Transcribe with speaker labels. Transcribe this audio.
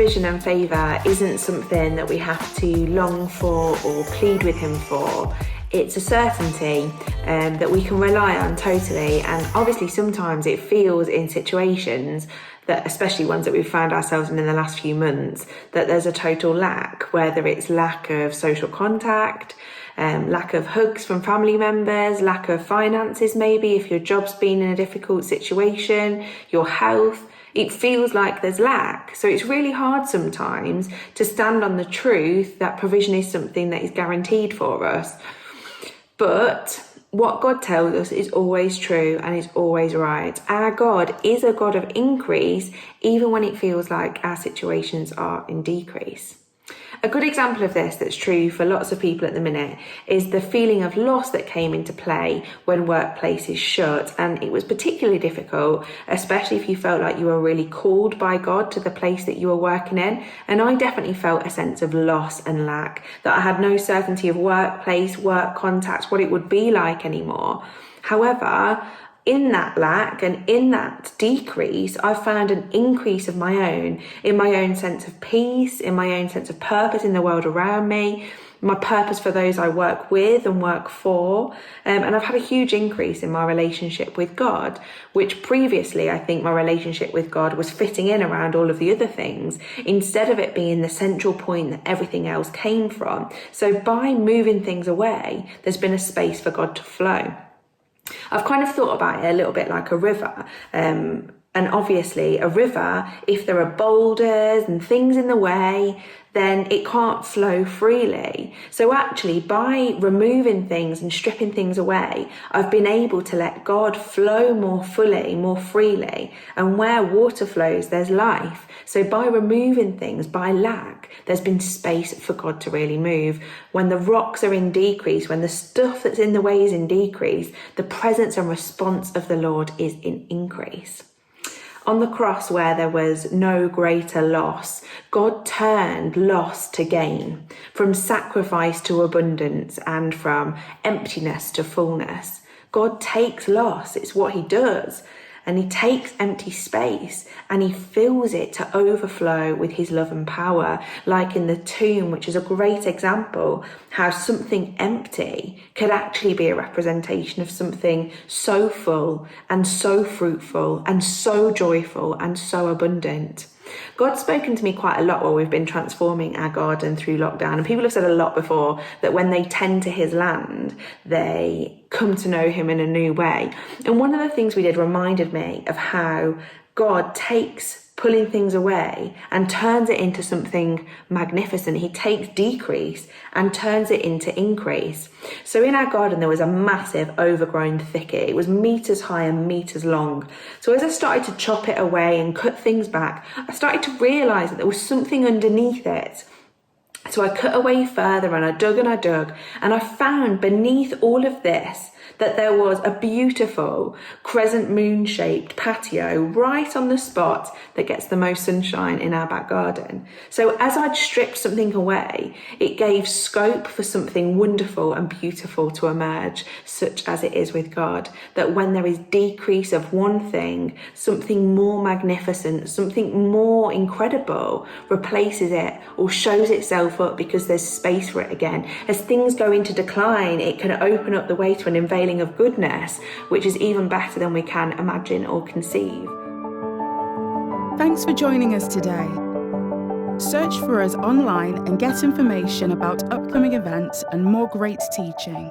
Speaker 1: provision and favour isn't something that we have to long for or plead with him for. It's a certainty that we can rely on totally. And obviously sometimes it feels in situations that, especially ones that we've found ourselves in the last few months, that there's a total lack, whether it's lack of social contact, lack of hugs from family members, lack of finances maybe, if your job's been in a difficult situation, your health. It feels like there's lack. So it's really hard sometimes to stand on the truth that provision is something that is guaranteed for us. But what God tells us is always true and is always right. Our God is a God of increase, even when it feels like our situations are in decrease. A good example of this that's true for lots of people at the minute is the feeling of loss that came into play when workplaces shut. And it was particularly difficult, especially if you felt like you were really called by God to the place that you were working in. And I definitely felt a sense of loss and lack, that I had no certainty of workplace, work contacts, what it would be like anymore. However, in that lack and in that decrease, I found an increase of my own, in my own sense of peace, in my own sense of purpose in the world around me, my purpose for those I work with and work for. And I've had a huge increase in my relationship with God, which previously I think my relationship with God was fitting in around all of the other things, instead of it being the central point that everything else came from. So by moving things away, there's been a space for God to flow. I've kind of thought about it a little bit like a river. And obviously a river, if there are boulders and things in the way, then it can't flow freely. So actually by removing things and stripping things away, I've been able to let God flow more fully, more freely. And where water flows, there's life. So by removing things, by lack, there's been space for God to really move. When the rocks are in decrease, when the stuff that's in the way is in decrease, the presence and response of the Lord is in increase. On the cross, where there was no greater loss, God turned loss to gain, from sacrifice to abundance, and from emptiness to fullness. God takes loss, it's what he does. And he takes empty space and he fills it to overflow with his love and power, like in the tomb, which is a great example how something empty could actually be a representation of something so full and so fruitful and so joyful and so abundant. God's spoken to me quite a lot while we've been transforming our garden through lockdown, and people have said a lot before that when they tend to his land, they come to know him in a new way. And one of the things we did reminded me of how God takes pulling things away and turns it into something magnificent. He takes decrease and turns it into increase. So in our garden, there was a massive overgrown thicket. It was meters high and meters long. So as I started to chop it away and cut things back, I started to realize that there was something underneath it. So I cut away further and I dug and I found beneath all of this that there was a beautiful crescent moon shaped patio right on the spot that gets the most sunshine in our back garden. So as I'd stripped something away, it gave scope for something wonderful and beautiful to emerge, such as it is with God, that when there is decrease of one thing, something more magnificent, something more incredible replaces it or shows itself up because there's space for it again. As things go into decline, it can open up the way to an unveiling of goodness, which is even better than we can imagine or conceive.
Speaker 2: Thanks for joining us today. Search for us online and get information about upcoming events and more great teaching.